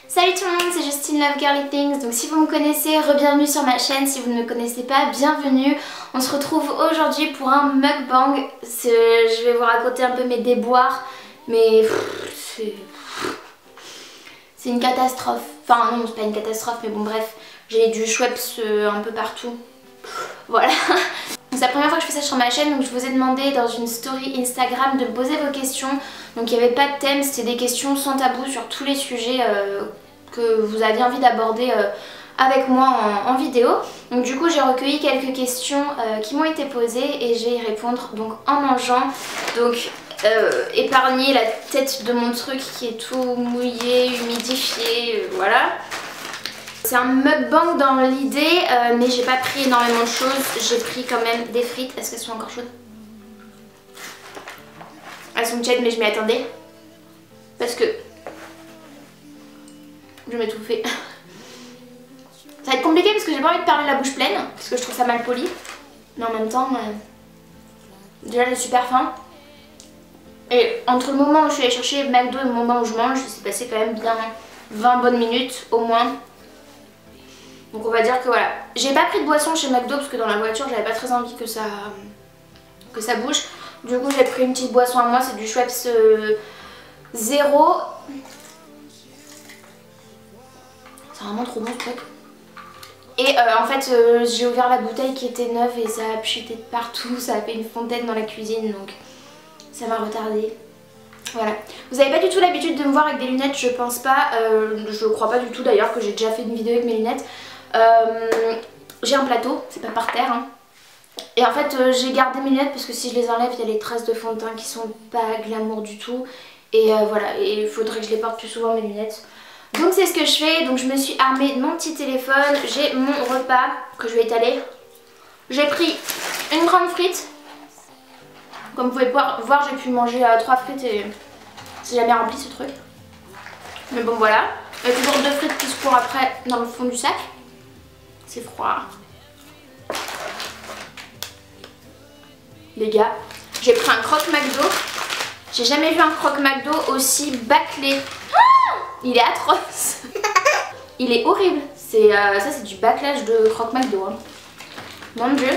Salut tout le monde, c'est Justine Love Girly Things. Donc si vous me connaissez, re-bienvenue sur ma chaîne. Si vous ne me connaissez pas, bienvenue. On se retrouve aujourd'hui pour un mukbang. Je vais vous raconter un peu mes déboires, mais c'est une catastrophe. Enfin non, c'est pas une catastrophe, mais bon bref, j'ai du Schweppes un peu partout. Voilà. C'est la première fois que je fais ça sur ma chaîne, donc je vous ai demandé dans une story Instagram de me poser vos questions. Donc il n'y avait pas de thème, c'était des questions sans tabou sur tous les sujets que vous aviez envie d'aborder avec moi en vidéo. Donc du coup j'ai recueilli quelques questions qui m'ont été posées et je vais y répondre donc en mangeant. Donc épargner la tête de mon truc qui est tout mouillé, humidifié, voilà. C'est un mukbang dans l'idée, mais j'ai pas pris énormément de choses. J'ai pris quand même des frites. Est-ce qu'elles sont encore chaudes? Elles sont tièdes, mais je m'y attendais. Parce que je vais m'étouffer. Ça va être compliqué parce que j'ai pas envie de parler la bouche pleine, parce que je trouve ça mal poli. Mais en même temps, déjà j'ai super faim. Et entre le moment où je suis allée chercher McDo et le moment où je mange, il s'est passé quand même bien 20 bonnes minutes au moins. Donc on va dire que voilà, j'ai pas pris de boisson chez McDo parce que dans la voiture j'avais pas très envie que ça bouge. Du coup j'ai pris une petite boisson à moi, c'est du Schweppes zéro. C'est vraiment trop bon ce truc. Et en fait j'ai ouvert la bouteille qui était neuve et ça a chuté de partout, ça a fait une fontaine dans la cuisine donc ça m'a retardé. Voilà. Vous avez pas du tout l'habitude de me voir avec des lunettes, je pense pas. Je crois pas du tout d'ailleurs que j'ai déjà fait une vidéo avec mes lunettes. J'ai un plateau, c'est pas par terre hein. Et en fait j'ai gardé mes lunettes parce que si je les enlève il y a les traces de fond de teint qui sont pas glamour du tout. Et voilà, et il faudrait que je les porte plus souvent mes lunettes. Donc c'est ce que je fais, donc je me suis armée de mon petit téléphone, j'ai mon repas que je vais étaler. J'ai pris une grande frite. Comme vous pouvez voir, j'ai pu manger 3 frites et c'est jamais rempli ce truc. Mais bon voilà, il y a toujours 2 frites qui se courent après dans le fond du sac. C'est froid. Les gars, j'ai pris un croque McDo. J'ai jamais vu un croque McDo aussi bâclé. Ah, il est atroce. Il est horrible. Ça c'est du bâclage de croque McDo hein. Mon dieu.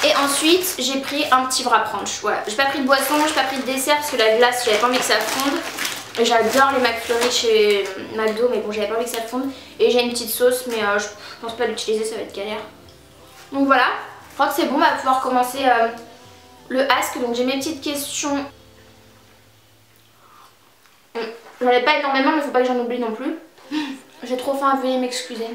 Et ensuite j'ai pris un petit wrap ranch. Voilà. J'ai pas pris de boisson, j'ai pas pris de dessert parce que la glace j'avais pas envie que ça fonde. J'adore les McFlurry chez McDo mais bon j'avais pas envie que ça fonde. Et j'ai une petite sauce mais je pense pas l'utiliser, ça va être galère. Donc voilà, je crois que c'est bon, on va pouvoir commencer le ask. Donc j'ai mes petites questions. J'en ai pas énormément mais faut pas que j'en oublie non plus. J'ai trop faim, veuillez m'excuser.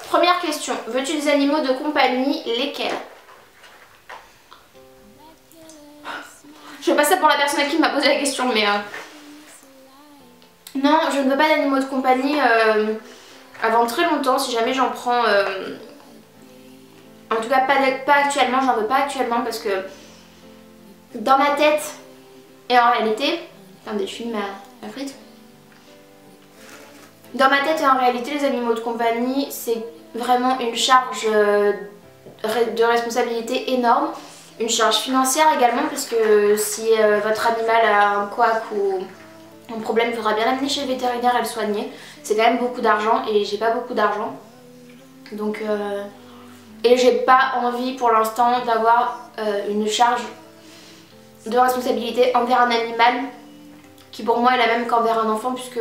Première question, veux-tu des animaux de compagnie? Lesquels? Je fais pas ça pour la personne à qui m'a posé la question mais non, je ne veux pas d'animaux de compagnie avant très longtemps si jamais j'en prends. En tout cas pas actuellement, j'en veux pas actuellement parce que dans ma tête et en réalité, attendez je filme ma frite. Dans ma tête et en réalité les animaux de compagnie c'est vraiment une charge de responsabilité énorme. Une charge financière également parce que si votre animal a un couac ou un problème, il faudra bien l'amener chez le vétérinaire et le soigner. C'est quand même beaucoup d'argent et j'ai pas beaucoup d'argent. Donc et j'ai pas envie pour l'instant d'avoir une charge de responsabilité envers un animal qui pour moi est la même qu'envers un enfant puisque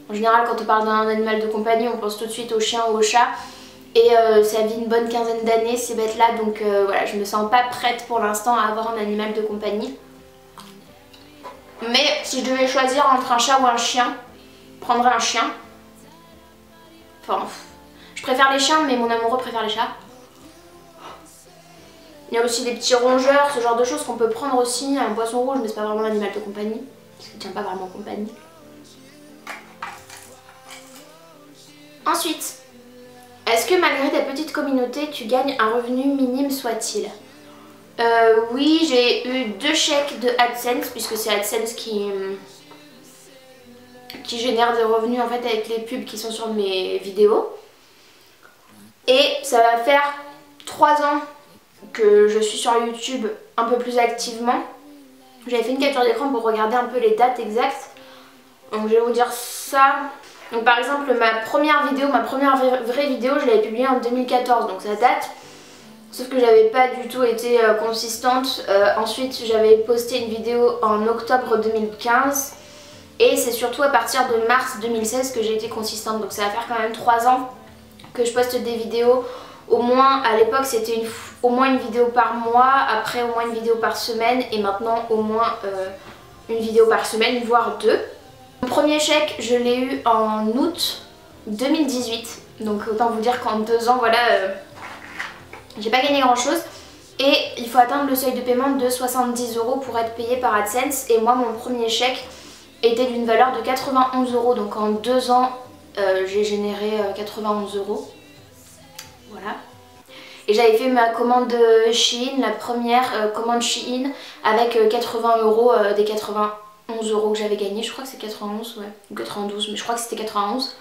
en général quand on parle d'un animal de compagnie on pense tout de suite au chien ou au chat. Et ça vit une bonne quinzaine d'années ces bêtes là donc voilà, je me sens pas prête pour l'instant à avoir un animal de compagnie. Mais si je devais choisir entre un chat ou un chien, je prendrais un chien. Enfin, je préfère les chiens mais mon amoureux préfère les chats. Il y a aussi des petits rongeurs, ce genre de choses qu'on peut prendre aussi, un poisson rouge mais c'est pas vraiment un animal de compagnie. Parce qu'il tient pas vraiment compagnie. Ensuite, est-ce que malgré ta petite communauté, tu gagnes un revenu minime soit-il? Oui, j'ai eu 2 chèques de AdSense, puisque c'est AdSense qui génère des revenus en fait avec les pubs qui sont sur mes vidéos. Et ça va faire 3 ans que je suis sur YouTube un peu plus activement. J'avais fait une capture d'écran pour regarder un peu les dates exactes. Donc je vais vous dire ça. Donc par exemple ma première vraie vidéo, je l'avais publiée en 2014, donc ça date. Sauf que j'avais pas du tout été consistante. Ensuite j'avais posté une vidéo en octobre 2015. Et c'est surtout à partir de mars 2016 que j'ai été consistante. Donc ça va faire quand même 3 ans que je poste des vidéos. Au moins à l'époque c'était au moins une vidéo par mois. Après au moins une vidéo par semaine. Et maintenant au moins une vidéo par semaine, voire 2. Mon premier chèque je l'ai eu en août 2018. Donc autant vous dire qu'en 2 ans voilà, j'ai pas gagné grand chose. Et il faut atteindre le seuil de paiement de 70 € pour être payé par AdSense. Et moi mon premier chèque était d'une valeur de 91 €. Donc en 2 ans j'ai généré 91 €. Voilà. Et j'avais fait ma commande Shein, la première commande Shein avec 80 € des 91 € que j'avais gagné. Je crois que c'est 91, ouais, ou 92, mais je crois que c'était 91.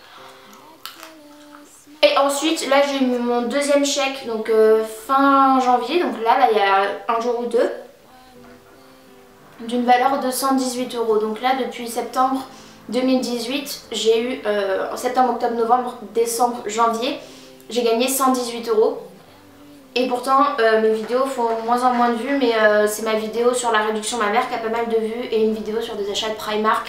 Et ensuite là j'ai eu mon deuxième chèque donc fin janvier, donc là il y a un jour ou deux, d'une valeur de 118 €. Donc là depuis septembre 2018 j'ai eu en septembre, octobre, novembre, décembre, janvier, j'ai gagné 118 €. Et pourtant mes vidéos font moins en moins de vues, mais c'est ma vidéo sur la réduction mammaire qui a pas mal de vues et une vidéo sur des achats de Primark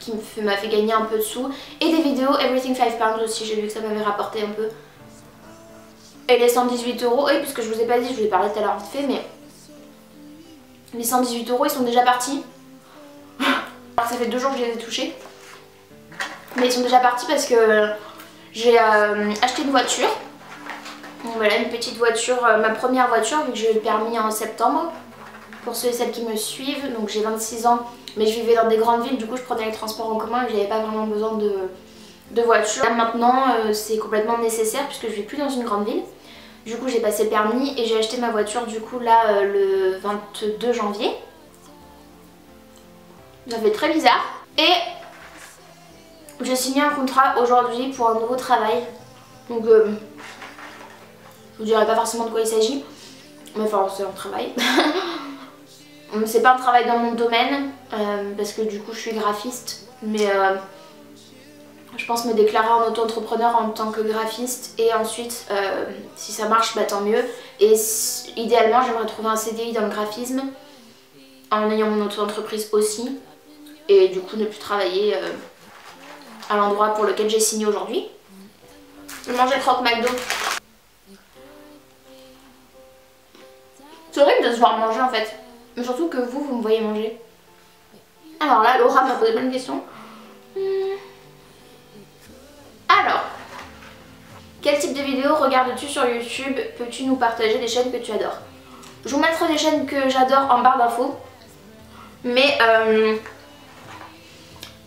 qui m'a fait gagner un peu de sous. Et des vidéos Everything 5 pounds aussi, j'ai vu que ça m'avait rapporté un peu. Et les 118 €, et puisque je vous ai pas dit, je vous ai parlé tout à l'heure vite fait, mais les 118 € ils sont déjà partis. Alors ça fait 2 jours que je les ai touchés. Mais ils sont déjà partis parce que j'ai acheté une voiture. Donc voilà, une petite voiture, ma première voiture, vu que j'ai eu le permis en septembre. Pour ceux et celles qui me suivent, donc j'ai 26 ans, mais je vivais dans des grandes villes, du coup je prenais les transports en commun et j'avais pas vraiment besoin de voiture. Là maintenant c'est complètement nécessaire puisque je vis plus dans une grande ville. Du coup j'ai passé le permis et j'ai acheté ma voiture du coup là le 22 janvier. Ça fait très bizarre. Et j'ai signé un contrat aujourd'hui pour un nouveau travail. Donc je vous dirai pas forcément de quoi il s'agit, mais enfin c'est un travail. C'est pas un travail dans mon domaine parce que du coup je suis graphiste, mais je pense me déclarer en auto-entrepreneur en tant que graphiste et ensuite si ça marche bah tant mieux. Et idéalement j'aimerais trouver un CDI dans le graphisme en ayant mon auto-entreprise aussi et du coup ne plus travailler à l'endroit pour lequel j'ai signé aujourd'hui. Je mangeais croque McDo. C'est horrible de se voir manger en fait. Mais surtout que vous me voyez manger. Alors là, Laura m'a posé plein de questions. Alors, quel type de vidéo regardes-tu sur YouTube? Peux-tu nous partager des chaînes que tu adores? Je vous mettrai des chaînes que j'adore en barre d'infos. Mais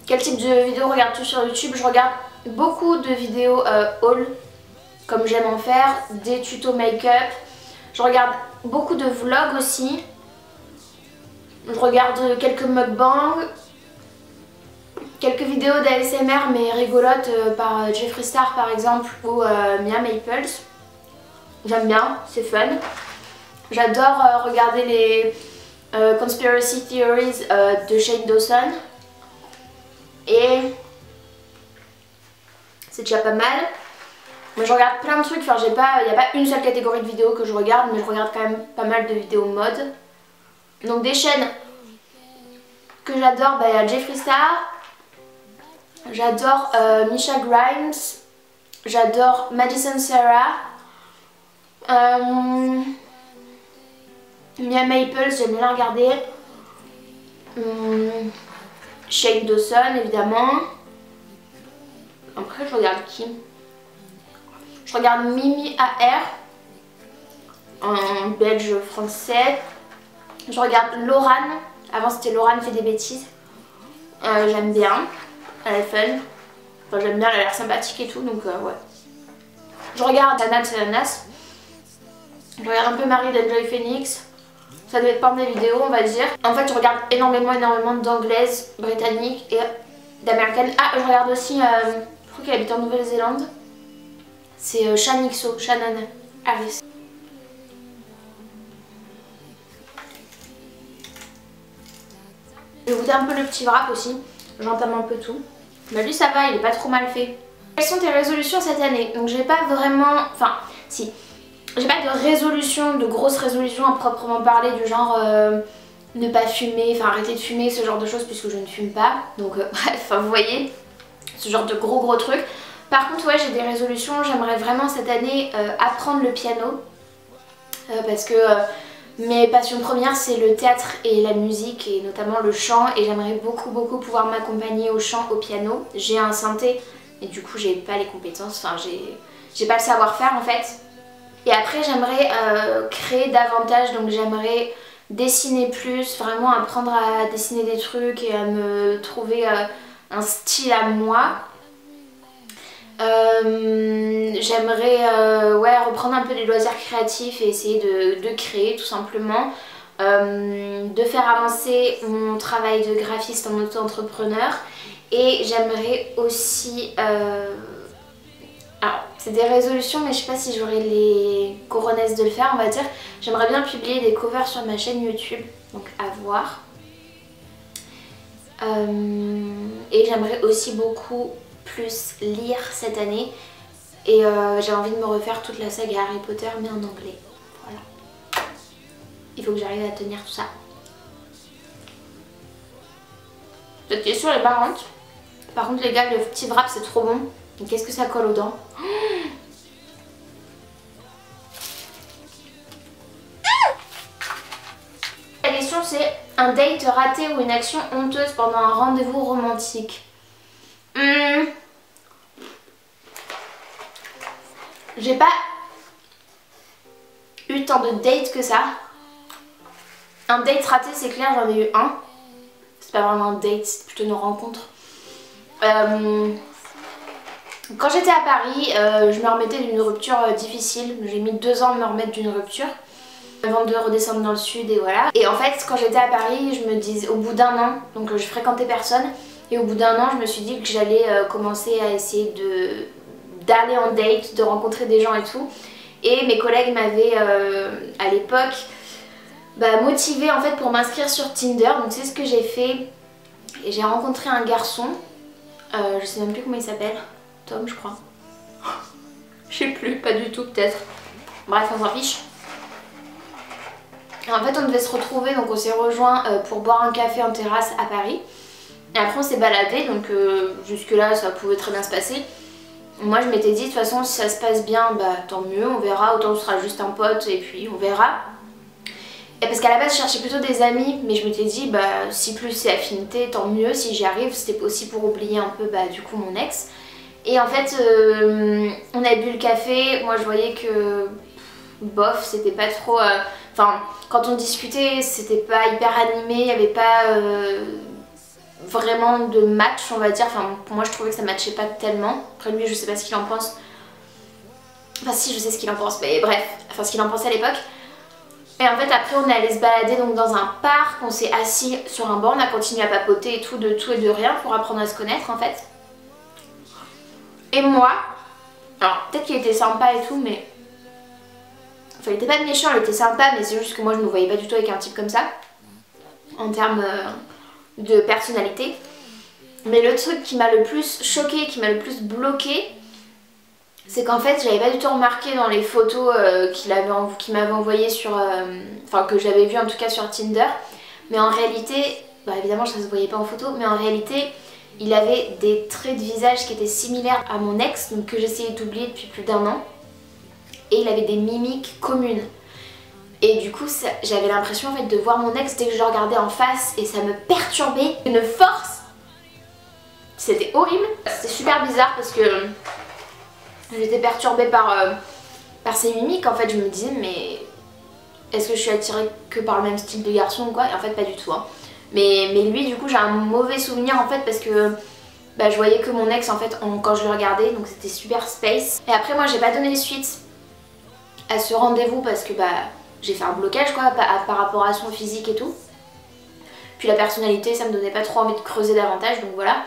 quel type de vidéo regardes-tu sur YouTube? Je regarde beaucoup de vidéos haul, comme j'aime en faire, des tutos make-up. Je regarde beaucoup de vlogs aussi. Je regarde quelques mukbangs, quelques vidéos d'ASMR mais rigolotes par Jeffree Star par exemple ou Mia Maples. J'aime bien, c'est fun. J'adore regarder les conspiracy theories de Shane Dawson. Et c'est déjà pas mal. Mais je regarde plein de trucs, enfin il n'y a pas une seule catégorie de vidéos que je regarde, mais je regarde quand même pas mal de vidéos mode. Donc des chaînes que j'adore, bah, il y a Jeffree Star, j'adore Misha Grimes, j'adore Madison Sarah, Mia Maples, j'aime bien la regarder, Shane Dawson évidemment. Après je regarde qui? Je regarde Mimi AR, un belge français. Je regarde Laurane, avant c'était Laurane fait des bêtises. J'aime bien, elle est fun. Enfin, j'aime bien, elle a l'air sympathique et tout, donc ouais. Je regarde Anna Telanas. Je regarde un peu Marie d'Enjoy Phoenix. Ça doit être pas mes vidéos, on va dire. En fait, je regarde énormément d'anglaises, britanniques et d'américaines. Ah, je regarde aussi, je crois qu'elle habite en Nouvelle-Zélande. C'est Shannon Harris. Je vais goûter un peu le petit wrap aussi, j'entame un peu tout. Bah lui ça va, il est pas trop mal fait. Quelles sont tes résolutions cette année? Donc j'ai pas vraiment... Enfin, si. J'ai pas de résolution, de grosses résolutions à proprement parler du genre ne pas fumer, enfin arrêter de fumer, ce genre de choses puisque je ne fume pas. Donc bref, vous voyez, ce genre de gros trucs. Par contre ouais, j'ai des résolutions, j'aimerais vraiment cette année apprendre le piano parce que mes passions premières c'est le théâtre et la musique et notamment le chant et j'aimerais beaucoup pouvoir m'accompagner au chant, au piano. J'ai un synthé et du coup j'ai pas les compétences, enfin j'ai pas le savoir-faire en fait. Et après j'aimerais créer davantage, donc j'aimerais dessiner plus, vraiment apprendre à dessiner des trucs et à me trouver un style à moi. J'aimerais ouais, reprendre un peu des loisirs créatifs et essayer de créer tout simplement. De faire avancer mon travail de graphiste en auto-entrepreneur. Et j'aimerais aussi... alors, c'est des résolutions, mais je sais pas si j'aurai les coronesses de le faire, on va dire. J'aimerais bien publier des covers sur ma chaîne YouTube, donc à voir. Et j'aimerais aussi beaucoup plus lire cette année. Et j'ai envie de me refaire toute la saga Harry Potter, mais en anglais. Voilà. Il faut que j'arrive à tenir tout ça. Cette question est marrante. Par contre, les gars, le petit wrap, c'est trop bon. Qu'est-ce que ça colle aux dents? La question c'est un date raté ou une action honteuse pendant un rendez-vous romantique. J'ai pas eu tant de dates que ça. Un date raté c'est clair, j'en ai eu un. C'est pas vraiment un date, c'est plutôt une rencontre. Quand j'étais à Paris, je me remettais d'une rupture difficile. J'ai mis 2 ans à me remettre d'une rupture avant de redescendre dans le sud et voilà. Et en fait quand j'étais à Paris, je me disais au bout d'1 an, donc je fréquentais personne. Et au bout d'1 an je me suis dit que j'allais commencer à essayer d'aller en date, de rencontrer des gens et tout. Et mes collègues m'avaient à l'époque motivée en fait pour m'inscrire sur Tinder. Donc c'est ce que j'ai fait. Et j'ai rencontré un garçon, je sais même plus comment il s'appelle. Tom je crois. Je sais plus, pas du tout peut-être. Bref on s'en fiche. Et en fait on devait se retrouver, donc on s'est rejoint pour boire un café en terrasse à Paris. Et après on s'est baladé, donc jusque là ça pouvait très bien se passer. Moi je m'étais dit de toute façon si ça se passe bien bah tant mieux, on verra, autant ce sera juste un pote et puis on verra. Et parce qu'à la base je cherchais plutôt des amis, mais je m'étais dit bah si plus c'est affinité tant mieux, si j'y arrive c'était aussi pour oublier un peu du coup mon ex. Et en fait on a bu le café, moi je voyais que bof c'était pas trop... Enfin quand on discutait c'était pas hyper animé, il n'y avait pas vraiment de match on va dire. Enfin pour moi je trouvais que ça matchait pas tellement. Après lui je sais pas ce qu'il en pense. Enfin si je sais ce qu'il en pense mais bref, enfin ce qu'il en pensait à l'époque. Et en fait après on est allé se balader donc dans un parc, on s'est assis sur un banc, on a continué à papoter et tout, de tout et de rien pour apprendre à se connaître en fait. Et moi, alors peut-être qu'il était sympa et tout mais... Enfin il était pas méchant, il était sympa mais c'est juste que moi je me voyais pas du tout avec un type comme ça. En termes de personnalité. Mais le truc qui m'a le plus choqué, qui m'a le plus bloqué, c'est qu'en fait j'avais pas du tout remarqué dans les photos qu'il m'avait envoyées sur... enfin que j'avais vu en tout cas sur Tinder. Mais en réalité, bah évidemment ça se voyait pas en photo, mais en réalité il avait des traits de visage qui étaient similaires à mon ex, donc que j'essayais d'oublier depuis plus d'1 an. Et il avait des mimiques communes. Et du coup j'avais l'impression en fait de voir mon ex dès que je le regardais en face et ça me perturbait une force. C'était horrible, c'était super bizarre parce que j'étais perturbée par ses mimiques. En fait je me disais mais est-ce que je suis attirée que par le même style de garçon ou quoi? Et en fait pas du tout hein. Mais lui du coup j'ai un mauvais souvenir en fait parce que je voyais que mon ex en fait quand je le regardais, donc c'était super space. Et après moi j'ai pas donné suite à ce rendez-vous parce que j'ai fait un blocage quoi par rapport à son physique et tout. Puis la personnalité ça me donnait pas trop envie de creuser davantage, donc voilà.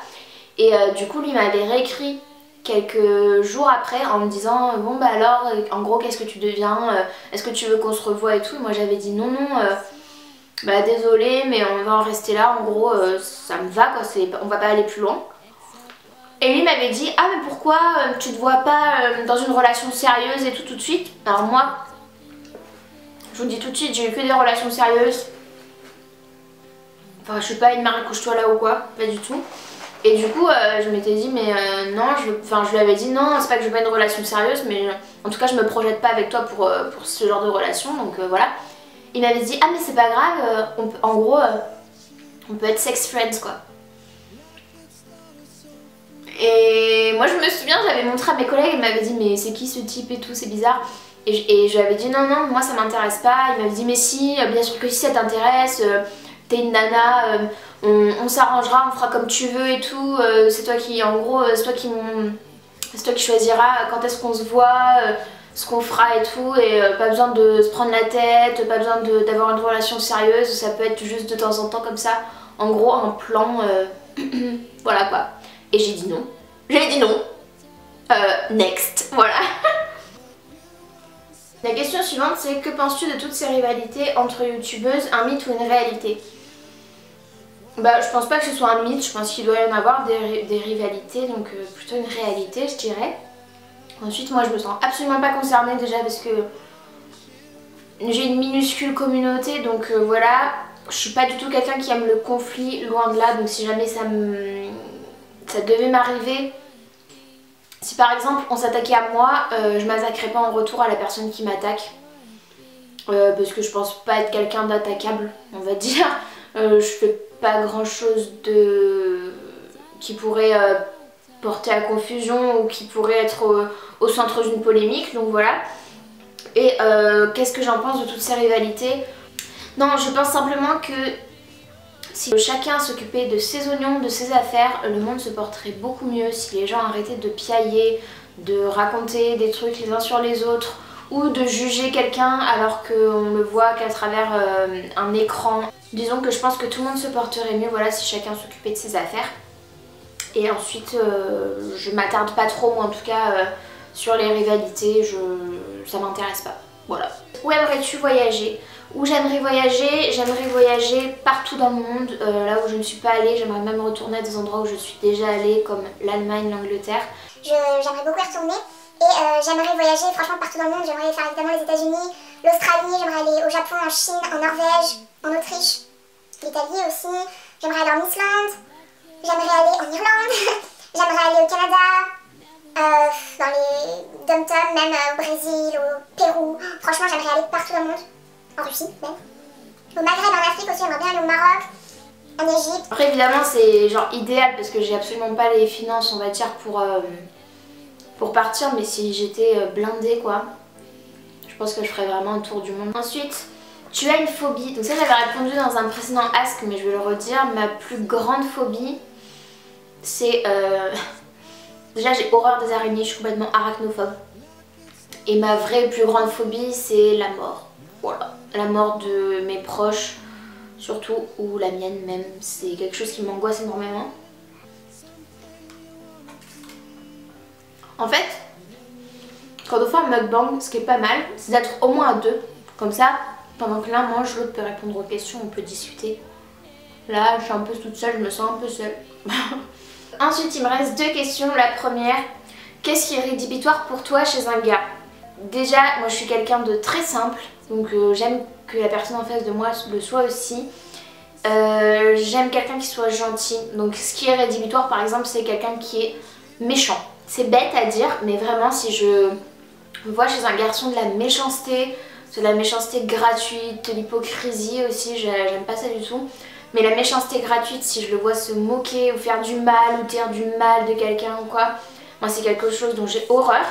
Et du coup lui m'avait réécrit quelques jours après en me disant bon alors en gros qu'est-ce que tu deviens, est-ce que tu veux qu'on se revoie et tout. Et moi j'avais dit non bah désolée mais on va en rester là, en gros ça me va quoi, on va pas aller plus loin. Et lui m'avait dit ah mais pourquoi tu te vois pas dans une relation sérieuse et tout de suite. Alors moi je vous dis tout de suite, j'ai eu que des relations sérieuses. Enfin je suis pas une Marie couche-toi là ou quoi, pas du tout. Et du coup je m'étais dit mais non, je lui avais dit non c'est pas que je veux pas une relation sérieuse mais en tout cas je me projette pas avec toi pour ce genre de relation donc voilà. Il m'avait dit ah mais c'est pas grave, en gros on peut être sex friends quoi. Et moi je me souviens, j'avais montré à mes collègues, ils m'avaient dit mais c'est qui ce type et tout, c'est bizarre. Et je lui avais dit non non moi ça m'intéresse pas. Il m'avait dit mais si, bien sûr que si ça t'intéresse, t'es une nana, on s'arrangera, on fera comme tu veux et tout. C'est toi qui en gros, c'est toi qui choisiras quand est-ce qu'on se voit, ce qu'on fera et tout. Et pas besoin de se prendre la tête, pas besoin d'avoir une relation sérieuse, ça peut être juste de temps en temps comme ça. En gros un plan, voilà quoi. Et j'ai dit non. J'ai dit non. Next. Voilà. La question suivante c'est que penses-tu de toutes ces rivalités entre youtubeuses, un mythe ou une réalité? Bah je pense pas que ce soit un mythe, je pense qu'il doit y en avoir des rivalités, donc plutôt une réalité je dirais. Ensuite moi je me sens absolument pas concernée déjà parce que j'ai une minuscule communauté donc voilà. Je suis pas du tout quelqu'un qui aime le conflit, loin de là, donc si jamais ça devait m'arriver, si par exemple on s'attaquait à moi, je m'attaquerais pas en retour à la personne qui m'attaque. Parce que je pense pas être quelqu'un d'attaquable, on va dire. Je fais pas grand chose qui pourrait porter à confusion ou qui pourrait être au centre d'une polémique, donc voilà. Et qu'est-ce que j'en pense de toutes ces rivalités? Non, je pense simplement que si chacun s'occupait de ses oignons, de ses affaires, le monde se porterait beaucoup mieux si les gens arrêtaient de piailler, de raconter des trucs les uns sur les autres ou de juger quelqu'un alors qu'on le voit qu'à travers un écran. Disons que je pense que tout le monde se porterait mieux voilà, si chacun s'occupait de ses affaires. Et ensuite, je m'attarde pas trop, moi en tout cas, sur les rivalités, ça m'intéresse pas. Voilà. Où aimerais-tu voyager? Où j'aimerais voyager partout dans le monde, là où je ne suis pas allée, j'aimerais même retourner à des endroits où je suis déjà allée comme l'Allemagne, l'Angleterre. J'aimerais beaucoup y retourner et j'aimerais voyager franchement partout dans le monde, j'aimerais faire évidemment les États-Unis, l'Australie, j'aimerais aller au Japon, en Chine, en Norvège, en Autriche, l'Italie aussi, j'aimerais aller en Islande, j'aimerais aller en Irlande, j'aimerais aller au Canada, dans les dom-toms, même au Brésil, au Pérou, franchement j'aimerais aller partout dans le monde. En Russie même. Au Maghreb, en Afrique aussi, j'aimerais bien aller au Maroc, en Égypte. Après évidemment c'est genre idéal parce que j'ai absolument pas les finances on va dire pour partir, mais si j'étais blindée quoi, je pense que je ferais vraiment un tour du monde. Ensuite, tu as une phobie, donc ça j'avais répondu dans un précédent ask mais je vais le redire, ma plus grande phobie c'est... Déjà j'ai horreur des araignées, je suis complètement arachnophobe. Et ma vraie plus grande phobie c'est la mort. Voilà, la mort de mes proches, surtout, ou la mienne même, c'est quelque chose qui m'angoisse énormément. En fait, quand on fait un mukbang, ce qui est pas mal, c'est d'être au moins à deux. Comme ça, pendant que l'un mange, l'autre peut répondre aux questions, on peut discuter. Là, je suis un peu toute seule, je me sens un peu seule. Ensuite, il me reste deux questions. La première, qu'est-ce qui est rédhibitoire pour toi chez un gars? Déjà, moi je suis quelqu'un de très simple, donc j'aime que la personne en face de moi le soit aussi. J'aime quelqu'un qui soit gentil, donc ce qui est rédhibitoire par exemple c'est quelqu'un qui est méchant. C'est bête à dire, mais vraiment si je vois chez un garçon de la méchanceté gratuite, de l'hypocrisie aussi, j'aime pas ça du tout. Mais la méchanceté gratuite, si je le vois se moquer ou faire du mal ou dire du mal de quelqu'un ou quoi, moi c'est quelque chose dont j'ai horreur.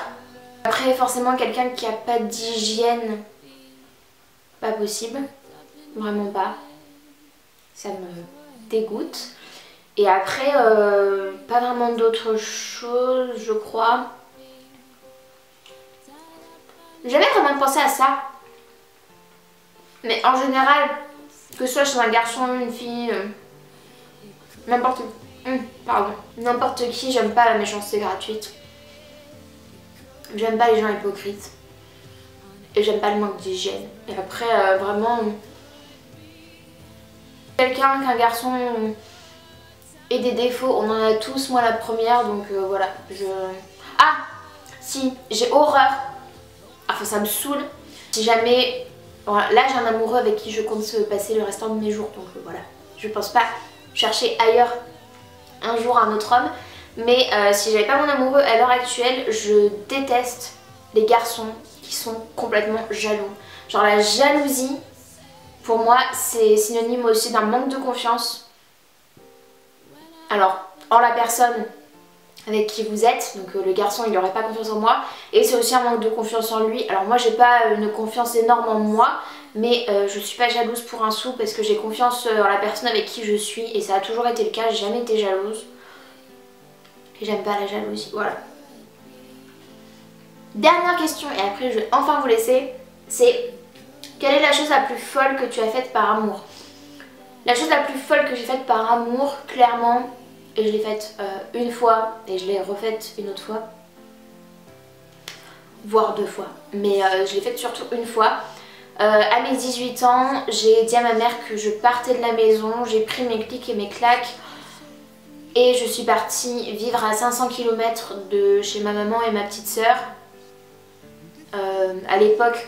Après forcément quelqu'un qui a pas d'hygiène, pas possible, vraiment pas, ça me dégoûte. Et après pas vraiment d'autres choses je crois. J'ai jamais vraiment pensé à ça, mais en général, que ce soit chez un garçon, une fille, n'importe qui, j'aime pas la méchanceté gratuite. J'aime pas les gens hypocrites. Et j'aime pas le manque d'hygiène. Et après, vraiment, qu'un garçon ait des défauts, on en a tous, moi la première, donc voilà. Ah si, j'ai horreur, enfin ça me saoule, si jamais, voilà, là j'ai un amoureux avec qui je compte se passer le restant de mes jours, donc voilà. Je pense pas chercher ailleurs un jour un autre homme, mais si j'avais pas mon amoureux à l'heure actuelle, je déteste les garçons qui sont complètement jaloux. Genre la jalousie, pour moi c'est synonyme aussi d'un manque de confiance. Alors en la personne avec qui vous êtes, donc le garçon il n'aurait pas confiance en moi, et c'est aussi un manque de confiance en lui. Alors moi j'ai pas une confiance énorme en moi, mais je suis pas jalouse pour un sou parce que j'ai confiance en la personne avec qui je suis, et ça a toujours été le cas, j'ai jamais été jalouse. Et j'aime pas la jalousie, voilà. Dernière question, et après je vais enfin vous laisser, c'est quelle est la chose la plus folle que tu as faite par amour? La chose la plus folle que j'ai faite par amour, clairement, et je l'ai faite une fois et je l'ai refaite une autre fois, voire 2 fois, mais je l'ai faite surtout une fois. À mes 18 ans, j'ai dit à ma mère que je partais de la maison, j'ai pris mes clics et mes claques et je suis partie vivre à 500 km de chez ma maman et ma petite sœur. À l'époque,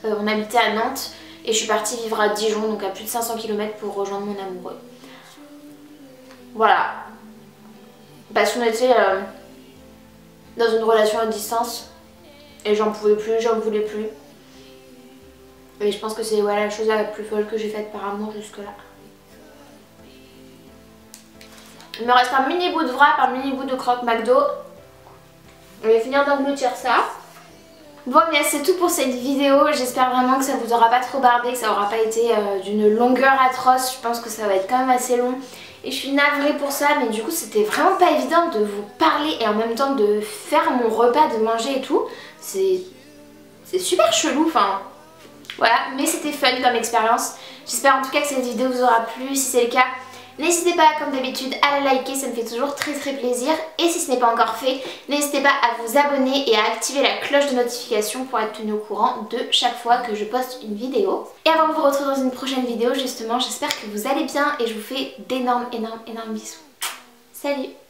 on habitait à Nantes et je suis partie vivre à Dijon, donc à plus de 500 km pour rejoindre mon amoureux. Voilà. Parce qu'on était dans une relation à distance et j'en pouvais plus, j'en voulais plus. Et je pense que c'est voilà, la chose la plus folle que j'ai faite par amour jusque là. Il me reste un mini bout de wrap, un mini bout de croque McDo. On va finir d'engloutir ça. Bon mais c'est tout pour cette vidéo, j'espère vraiment que ça vous aura pas trop barbé, que ça aura pas été d'une longueur atroce. Je pense que ça va être quand même assez long et je suis navrée pour ça, mais du coup c'était vraiment pas évident de vous parler et en même temps de faire mon repas, de manger et tout. C'est super chelou, enfin voilà, mais c'était fun comme expérience. J'espère en tout cas que cette vidéo vous aura plu. Si c'est le cas, n'hésitez pas comme d'habitude à la liker, ça me fait toujours très plaisir. Et si ce n'est pas encore fait, n'hésitez pas à vous abonner et à activer la cloche de notification pour être tenu au courant de chaque fois que je poste une vidéo. Et avant de vous retrouver dans une prochaine vidéo justement, j'espère que vous allez bien et je vous fais d'énormes bisous. Salut!